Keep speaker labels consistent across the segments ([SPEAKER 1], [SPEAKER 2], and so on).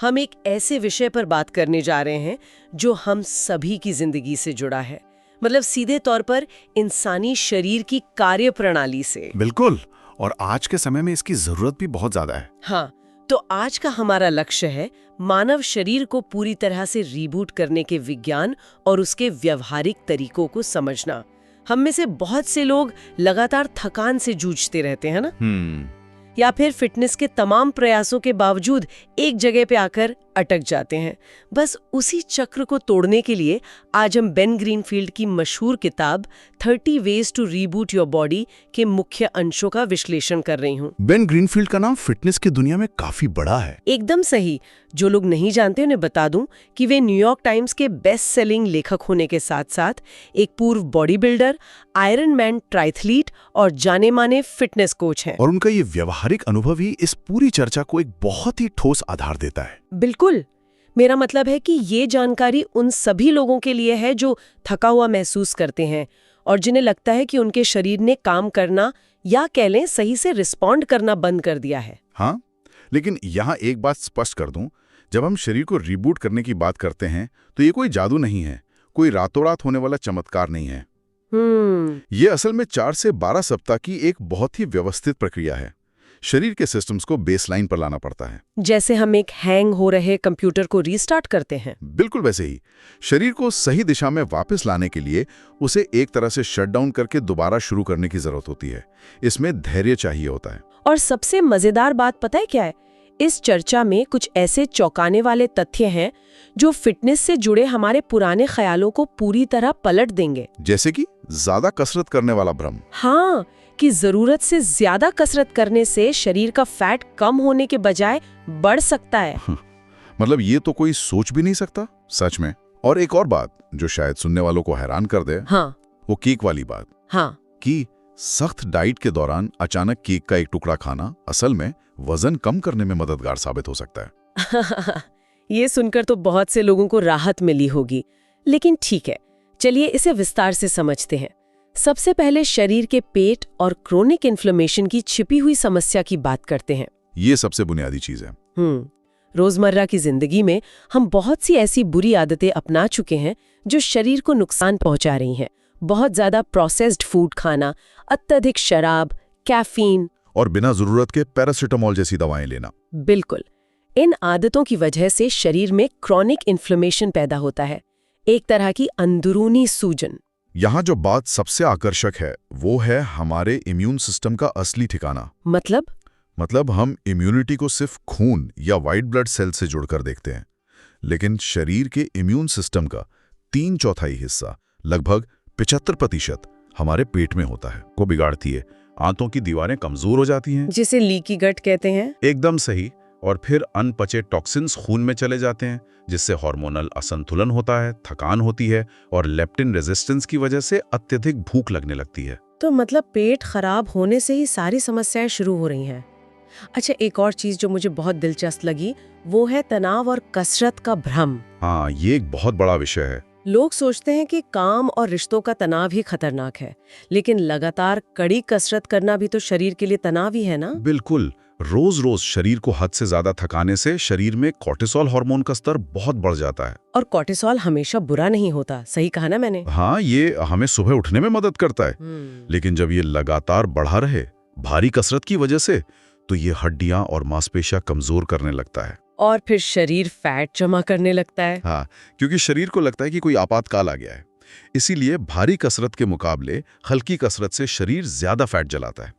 [SPEAKER 1] हम एक ऐसे विषय पर बात करने जा रहे हैं जो हम सभी की जिंदगी से जुड़ा है, मतलब सीधे तौर पर इंसानी शरीर की कार्य प्रणाली से।
[SPEAKER 2] बिल्कुल, और आज के समय में इसकी जरूरत भी बहुत ज्यादा है।
[SPEAKER 1] हाँ, तो आज का हमारा लक्ष्य है मानव शरीर को पूरी तरह से रीबूट करने के विज्ञान और उसके व्यवहारिक तरीकों को समझना। हम में से बहुत से लोग लगातार थकान से जूझते रहते हैं ना, या फिर फिटनेस के तमाम प्रयासों के बावजूद एक जगह पे आकर अटक जाते हैं। बस उसी चक्र को तोड़ने के लिए आज हम बेन ग्रीनफील्ड की मशहूर किताब 30 ways to reboot your body के मुख्य अंशों का विश्लेषण कर रही हूँ।
[SPEAKER 2] बेन ग्रीनफील्ड का नाम फिटनेस की दुनिया में काफी बड़ा है।
[SPEAKER 1] एकदम सही। जो लोग नहीं जानते उन्हें बता दूं कि वे न्यूयॉर्क टाइम्स के बेस्ट सेलिंग लेखक होने के साथ साथ एक पूर्व बॉडी बिल्डर, आयरन मैन ट्राइथलीट और जाने माने फिटनेस कोच हैं।
[SPEAKER 2] और उनका ये व्यवहारिक अनुभव ही इस पूरी चर्चा को एक बहुत ही ठोस आधार देता है।
[SPEAKER 1] बिल्कुल, मेरा मतलब है कि ये जानकारी उन सभी लोगों के लिए है जो थका हुआ महसूस करते हैं और जिन्हें लगता है कि उनके शरीर ने काम करना या कह लें सही से रिस्पॉन्ड करना बंद कर दिया है।
[SPEAKER 2] हाँ, लेकिन यहाँ एक बात स्पष्ट कर दूं, जब हम शरीर को रिबूट करने की बात करते हैं तो ये कोई जादू नहीं है, कोई रातों रात होने वाला चमत्कार नहीं है। ये असल में 4 से 12 सप्ताह की एक बहुत ही व्यवस्थित प्रक्रिया है। शरीर के सिस्टम्स को बेसलाइन पर लाना पड़ता है।
[SPEAKER 1] जैसे हम एक हैंग हो रहे कंप्यूटर को रीस्टार्ट करते हैं,
[SPEAKER 2] बिल्कुल वैसे ही शरीर को सही दिशा में वापस लाने के लिए उसे एक तरह से शटडाउन करके दोबारा शुरू करने की जरूरत होती है। इसमें धैर्य चाहिए होता है।
[SPEAKER 1] और सबसे मजेदार बात पता है क्या है? इस चर्चा में कुछ ऐसे चौंकाने वाले तथ्य हैं जो फिटनेस से जुड़े हमारे पुराने ख्यालों को पूरी तरह पलट देंगे।
[SPEAKER 2] जैसे कि ज्यादा कसरत करने वाला भ्रम।
[SPEAKER 1] हाँ, कि जरूरत से ज्यादा कसरत करने से शरीर का फैट कम होने के बजाय बढ़ सकता है।
[SPEAKER 2] मतलब ये तो कोई सोच भी नहीं सकता, सच में। और एक और बात जो शायद सुनने वालों को हैरान कर दे,
[SPEAKER 1] हाँ,
[SPEAKER 2] वो केक वाली बात।
[SPEAKER 1] हाँ,
[SPEAKER 2] कि सख्त डाइट के दौरान अचानक केक का एक टुकड़ा खाना असल में वजन कम करने में मददगार साबित हो सकता है।
[SPEAKER 1] ये सुनकर तो बहुत से लोगों को राहत मिली होगी, लेकिन ठीक है, चलिए इसे विस्तार से समझते हैं। सबसे पहले शरीर के पेट और क्रोनिक इन्फ्लेमेशन की छिपी हुई समस्या की बात करते हैं।
[SPEAKER 2] ये सबसे बुनियादी चीज है।
[SPEAKER 1] रोजमर्रा की जिंदगी में हम बहुत सी ऐसी बुरी आदतें अपना चुके हैं जो शरीर को नुकसान पहुंचा रही हैं। बहुत ज्यादा प्रोसेस्ड फूड खाना, अत्यधिक शराब, कैफीन
[SPEAKER 2] और बिना जरूरत के पैरासिटामोल जैसी दवाएं लेना।
[SPEAKER 1] बिल्कुल, इन आदतों की वजह से शरीर में क्रोनिक इन्फ्लेमेशन पैदा होता है, एक तरह की अंदरूनी सूजन।
[SPEAKER 2] यहाँ जो बात सबसे आकर्षक है वो है हमारे इम्यून सिस्टम का असली ठिकाना। मतलब हम इम्यूनिटी को सिर्फ खून या व्हाइट ब्लड सेल से जुड़कर देखते हैं, लेकिन शरीर के इम्यून सिस्टम का 3/4 हिस्सा, लगभग 75% हमारे पेट में होता है। को बिगाड़ती है, आंतों की दीवारें कमजोर हो जाती हैं,
[SPEAKER 1] जिसे लीकी गट कहते हैं।
[SPEAKER 2] एकदम सही। और फिर अनपचे टॉक्सिन्स खून में चले जाते हैं, जिससे हार्मोनल असंतुलन होता है, थकान होती है और लेप्टिन रेजिस्टेंस की वजह से अत्यधिक भूख लगने लगती है।
[SPEAKER 1] तो मतलब पेट खराब होने से ही सारी समस्याएं शुरू हो रही हैं। अच्छा, एक और चीज जो मुझे बहुत दिलचस्प लगी वो है तनाव और कसरत का भ्रम।
[SPEAKER 2] हाँ, ये एक बहुत बड़ा विषय है।
[SPEAKER 1] लोग सोचते हैं कि काम और रिश्तों का तनाव ही खतरनाक है, लेकिन लगातार कड़ी कसरत करना भी तो शरीर के लिए तनाव ही है ना।
[SPEAKER 2] बिल्कुल, रोज शरीर को हद से ज्यादा थकाने से शरीर में कोर्टिसोल हार्मोन का स्तर बहुत बढ़ जाता है।
[SPEAKER 1] और कोर्टिसोल हमेशा बुरा नहीं होता, सही कहा ना मैंने।
[SPEAKER 2] हाँ, ये हमें सुबह उठने में मदद करता है, लेकिन जब ये लगातार बढ़ा रहे भारी कसरत की वजह से, तो ये हड्डियां और मांसपेशियां कमजोर करने लगता है
[SPEAKER 1] और फिर शरीर फैट जमा करने लगता है।
[SPEAKER 2] हाँ, क्योंकि शरीर को लगता है कि कोई आपातकाल आ गया है। इसीलिए भारी कसरत के मुकाबले हल्की कसरत से शरीर ज्यादा फैट जलाता है।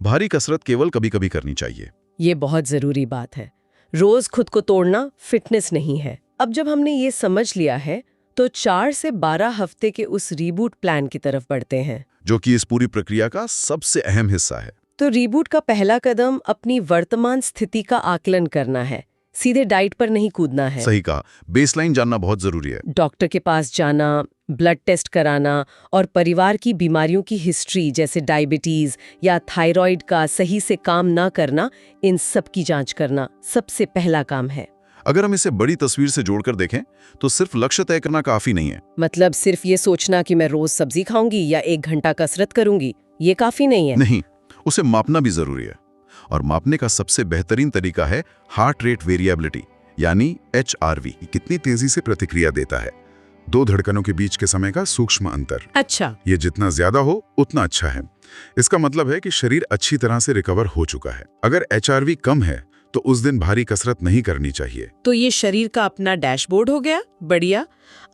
[SPEAKER 2] भारी कसरत केवल कभी कभी करनी चाहिए।
[SPEAKER 1] ये बहुत जरूरी बात है। रोज खुद को तोड़ना फिटनेस नहीं है। अब जब हमने ये समझ लिया है तो 4 से 12 हफ्ते के उस रीबूट प्लान की तरफ बढ़ते हैं,
[SPEAKER 2] जो कि इस पूरी प्रक्रिया का सबसे अहम हिस्सा है।
[SPEAKER 1] तो रीबूट का पहला कदम अपनी वर्तमान स्थिति का आकलन करना है, सीधे डाइट पर नहीं कूदना है।
[SPEAKER 2] सही कहा, बेसलाइन जानना बहुत जरूरी है।
[SPEAKER 1] डॉक्टर के पास जाना, ब्लड टेस्ट कराना और परिवार की बीमारियों की हिस्ट्री जैसे डायबिटीज या थायराइड का सही से काम ना करना, इन सब की जांच करना सबसे पहला काम है।
[SPEAKER 2] अगर हम इसे बड़ी तस्वीर से जोड़कर देखें तो सिर्फ लक्ष्य तय करना काफी नहीं है।
[SPEAKER 1] मतलब सिर्फ ये सोचना कि मैं रोज सब्जी खाऊंगी या 1 घंटा कसरत करूंगी, ये काफी नहीं है।
[SPEAKER 2] नहीं, उसे मापना भी जरूरी है। और मापने का सबसे बेहतरीन तरीका है हार्ट रेट वेरिएबिलिटी, यानी HRV कितनी तेजी से प्रतिक्रिया देता है। 2 धड़कनों के बीच के समय का सूक्ष्म अंतर।
[SPEAKER 1] अच्छा,
[SPEAKER 2] ये जितना ज्यादा हो उतना अच्छा है। इसका मतलब है कि शरीर अच्छी तरह से रिकवर हो चुका है। अगर HRV कम है तो उस दिन भारी कसरत नहीं करनी चाहिए।
[SPEAKER 1] तो ये शरीर का अपना डैशबोर्ड हो गया। बढ़िया।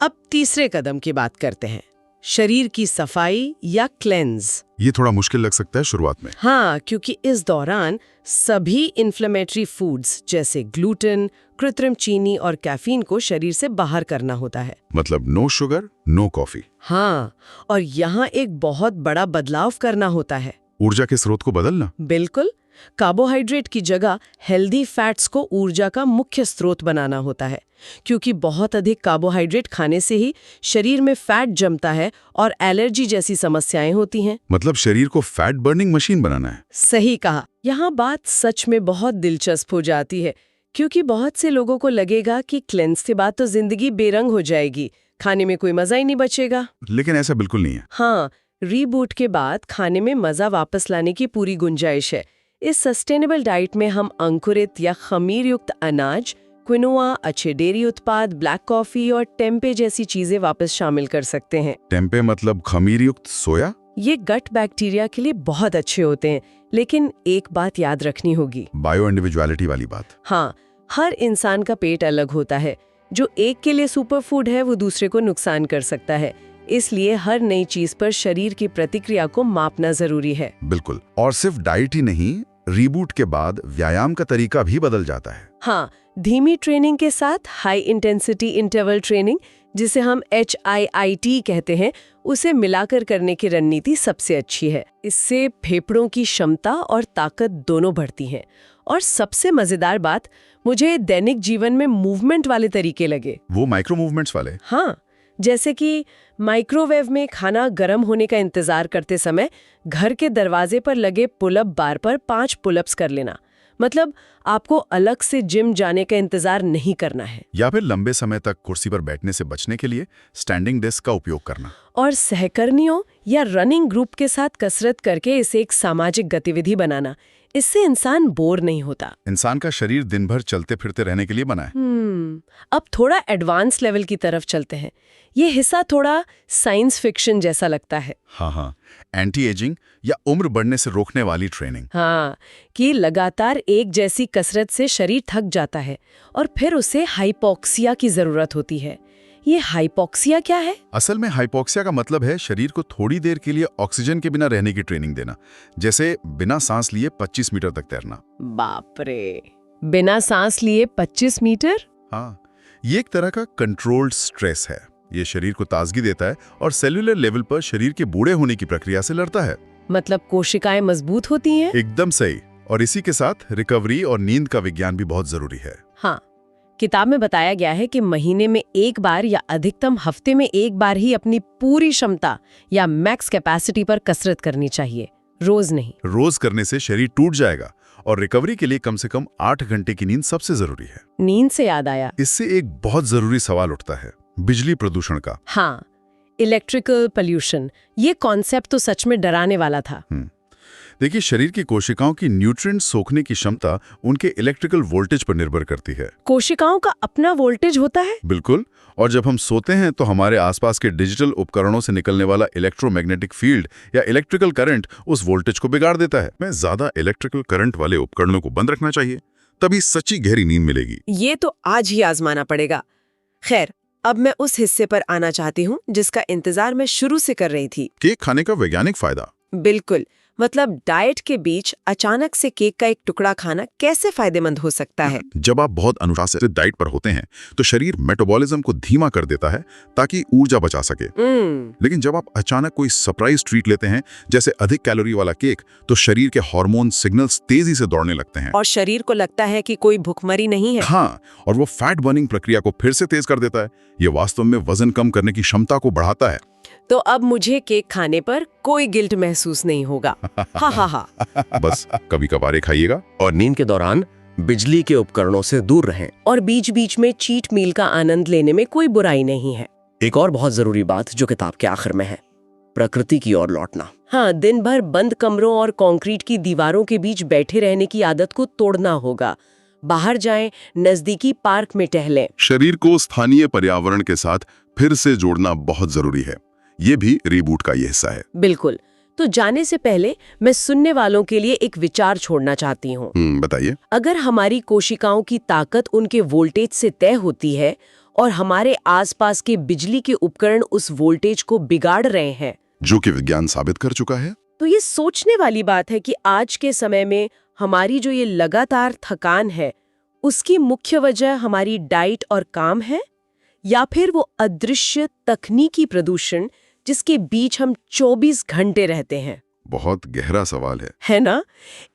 [SPEAKER 1] अब तीसरे कदम की बात करते हैं, शरीर की सफाई या क्लेंज।
[SPEAKER 2] ये थोड़ा मुश्किल लग सकता है शुरुआत में।
[SPEAKER 1] हाँ, क्योंकि इस दौरान सभी इन्फ्लेमेटरी फूड्स जैसे ग्लूटेन, कृत्रिम चीनी और कैफीन को शरीर से बाहर करना होता है।
[SPEAKER 2] मतलब नो शुगर, नो कॉफी।
[SPEAKER 1] हाँ, और यहाँ एक बहुत बड़ा बदलाव करना होता है।
[SPEAKER 2] ऊर्जा के स्रोत को बदलना।
[SPEAKER 1] बिल्कुल। कार्बोहाइड्रेट की जगह हेल्दी फैट्स को ऊर्जा का मुख्य स्रोत बनाना होता है, क्योंकि बहुत अधिक कार्बोहाइड्रेट खाने से ही शरीर में फैट जमता है और एलर्जी जैसी समस्याएं होती हैं।
[SPEAKER 2] मतलब शरीर को फैट बर्निंग मशीन बनाना है।
[SPEAKER 1] सही कहा। यहाँ बात सच में बहुत दिलचस्प हो जाती है, क्योंकि बहुत से लोगों को लगेगा कि क्लेंस के बाद तो जिंदगी बेरंग हो जाएगी, खाने में कोई मजा ही नहीं बचेगा।
[SPEAKER 2] लेकिन ऐसा बिल्कुल नहीं है।
[SPEAKER 1] हाँ, रीबूट के बाद खाने में मजा वापस लाने की पूरी गुंजाइश है। इस सस्टेनेबल डाइट में हम अंकुरित या खमीर युक्त अनाज, क्विनोआ, अच्छे डेयरी उत्पाद, ब्लैक कॉफी और टेम्पे जैसी चीजें वापस शामिल कर सकते हैं।
[SPEAKER 2] टेम्पे मतलब खमीर युक्त सोया?
[SPEAKER 1] ये गट बैक्टीरिया के लिए बहुत अच्छे होते हैं, लेकिन एक बात याद रखनी होगी।
[SPEAKER 2] बायो इंडिविजुअलिटी वाली बात।
[SPEAKER 1] हाँ, हर इंसान का पेट अलग होता है। जो एक के लिए सुपर फूड है वो दूसरे को नुकसान कर सकता है। इसलिए हर नई चीज पर शरीर की प्रतिक्रिया को मापना जरूरी है।
[SPEAKER 2] बिल्कुल। और सिर्फ डाइट ही नहीं, रीबूट के बाद व्यायाम का तरीका भी बदल जाता है।
[SPEAKER 1] हाँ, धीमी ट्रेनिंग के साथ हाई इंटेंसिटी इंटरवल ट्रेनिंग, जिसे हम HIIT कहते हैं, उसे मिलाकर करने की रणनीति सबसे अच्छी है। इससे फेफड़ों की क्षमता और ताकत दोनों बढ़ती हैं। और सबसे मजेदार बात, मुझे दैनिक जीवन में मूवमेंट वाले तरीके लगे।
[SPEAKER 2] वो माइक्रो मूवमेंट्स वाले?
[SPEAKER 1] हाँ, जैसे कि माइक्रोवेव में खाना गर्म होने का इंतजार करते समय घर के दरवाजे पर लगे पुलअप बार पर 5 पुलअप्स कर लेना। मतलब आपको अलग से जिम जाने का इंतजार नहीं करना है।
[SPEAKER 2] या फिर लंबे समय तक कुर्सी पर बैठने से बचने के लिए स्टैंडिंग डेस्क का उपयोग करना।
[SPEAKER 1] और सहकर्मियों या रनिंग ग्रुप के साथ कसरत करके इसे एक सामाजिक गतिविधि बनाना। इससे इंसान बोर नहीं होता।
[SPEAKER 2] इंसान का शरीर दिन भर चलते फिरते रहने के लिए बना है।
[SPEAKER 1] अब थोड़ा एडवांस लेवल की तरफ चलते हैं। ये हिस्सा थोड़ा साइंस फिक्शन जैसा लगता है।
[SPEAKER 2] हाँ, एंटी एजिंग या उम्र बढ़ने से रोकने वाली ट्रेनिंग।
[SPEAKER 1] हाँ, कि लगातार एक जैसी कसरत से शरीर थक जाता है और फिर उसे हाइपोक्सिया की जरूरत होती है। ये हाइपोक्सिया क्या है?
[SPEAKER 2] असल में हाइपोक्सिया का मतलब है शरीर को थोड़ी देर के लिए ऑक्सीजन के बिना रहने की ट्रेनिंग देना, जैसे बिना सांस लिए 25 मीटर तक तैरना।
[SPEAKER 1] बाप रे, बिना सांस लिए 25 मीटर?
[SPEAKER 2] हाँ, ये एक तरह का कंट्रोल्ड स्ट्रेस है। ये शरीर को ताजगी देता है और सेल्यूलर लेवल पर शरीर के बूढ़े होने की प्रक्रिया से लड़ता है।
[SPEAKER 1] मतलब कोशिकाएं मजबूत होती हैं?
[SPEAKER 2] एकदम सही। और इसी के साथ रिकवरी और नींद का विज्ञान भी बहुत जरूरी है।
[SPEAKER 1] हाँ, किताब में बताया गया है कि महीने में एक बार या अधिकतम हफ्ते में एक बार ही अपनी पूरी क्षमता या मैक्स कैपेसिटी पर कसरत करनी चाहिए, रोज नहीं।
[SPEAKER 2] रोज करने से शरीर टूट जाएगा और रिकवरी के लिए कम से कम 8 घंटे की नींद सबसे जरूरी है।
[SPEAKER 1] नींद से याद आया,
[SPEAKER 2] इससे एक बहुत जरूरी सवाल उठता है, बिजली प्रदूषण का।
[SPEAKER 1] हाँ, इलेक्ट्रिकल पोल्यूशन। ये कॉन्सेप्ट तो सच में डराने वाला था।
[SPEAKER 2] देखिए, शरीर की कोशिकाओं की न्यूट्रिएंट सोखने की क्षमता उनके इलेक्ट्रिकल वोल्टेज पर निर्भर करती है।
[SPEAKER 1] कोशिकाओं का अपना वोल्टेज होता है?
[SPEAKER 2] बिल्कुल। और जब हम सोते हैं तो हमारे आसपास के डिजिटल उपकरणों से निकलने वाला इलेक्ट्रोमैग्नेटिक फील्ड या इलेक्ट्रिकल करंट उस वोल्टेज को बिगाड़ देता है। में ज्यादा इलेक्ट्रिकल करंट वाले उपकरणों को बंद रखना चाहिए, तभी सच्ची गहरी नींद मिलेगी।
[SPEAKER 1] ये तो आज ही आजमाना पड़ेगा। खैर, अब मैं उस हिस्से पर आना चाहती हूँ जिसका इंतजार मैं शुरू से कर रही थी।
[SPEAKER 2] केक खाने का वैज्ञानिक फायदा।
[SPEAKER 1] बिल्कुल। मतलब डाइट के बीच अचानक से केक का एक टुकड़ा खाना कैसे फायदेमंद हो सकता है?
[SPEAKER 2] जब आप बहुत अनुशासित डाइट पर होते हैं तो शरीर मेटाबॉलिज्म को धीमा कर देता है ताकि ऊर्जा बचा सके। लेकिन जब आप अचानक कोई सरप्राइज ट्रीट लेते हैं, जैसे अधिक कैलोरी वाला केक, तो शरीर के हार्मोन सिग्नल्स तेजी से दौड़ने लगते हैं
[SPEAKER 1] और शरीर को लगता है कि कोई भूखमरी नहीं है।
[SPEAKER 2] हाँ, और वो फैट बर्निंग प्रक्रिया को फिर से तेज कर देता है। ये वास्तव में वजन कम करने की क्षमता को बढ़ाता है।
[SPEAKER 1] तो अब मुझे केक खाने पर कोई गिल्ट महसूस नहीं होगा। हा।
[SPEAKER 2] बस कभी कभार खाइएगा।
[SPEAKER 3] और नींद के दौरान बिजली के उपकरणों से दूर रहें।
[SPEAKER 1] और बीच बीच में चीट मील का आनंद लेने में कोई बुराई नहीं है।
[SPEAKER 3] एक और बहुत जरूरी बात जो किताब के आखिर में है, प्रकृति की ओर लौटना।
[SPEAKER 1] हाँ, दिन भर बंद कमरों और कंक्रीट की दीवारों के बीच बैठे रहने की आदत को तोड़ना होगा। बाहर जाएं, नजदीकी पार्क में टहलें।
[SPEAKER 2] शरीर को स्थानीय पर्यावरण के साथ फिर से जोड़ना बहुत जरूरी है। ये भी रीबूट का ही हिस्सा है।
[SPEAKER 1] बिल्कुल। तो जाने से पहले मैं सुनने वालों के लिए एक विचार छोड़ना चाहती हूँ।
[SPEAKER 2] बताइए।
[SPEAKER 1] अगर हमारी कोशिकाओं की ताकत उनके वोल्टेज से तय होती है और हमारे आसपास के बिजली के उपकरण उस वोल्टेज को बिगाड़ रहे हैं,
[SPEAKER 2] जो कि विज्ञान साबित कर चुका है,
[SPEAKER 1] तो ये सोचने वाली बात है कि आज के समय में हमारी जो ये लगातार थकान है, उसकी मुख्य वजह हमारी डाइट और काम है, या फिर वो अदृश्य तकनीकी प्रदूषण जिसके बीच हम 24 घंटे रहते हैं।
[SPEAKER 2] बहुत गहरा सवाल
[SPEAKER 1] है ना?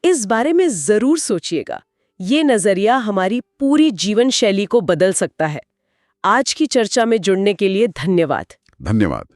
[SPEAKER 1] इस बारे में जरूर सोचिएगा। ये नजरिया हमारी पूरी जीवन शैली को बदल सकता है। आज की चर्चा में जुड़ने के लिए धन्यवाद।
[SPEAKER 2] धन्यवाद।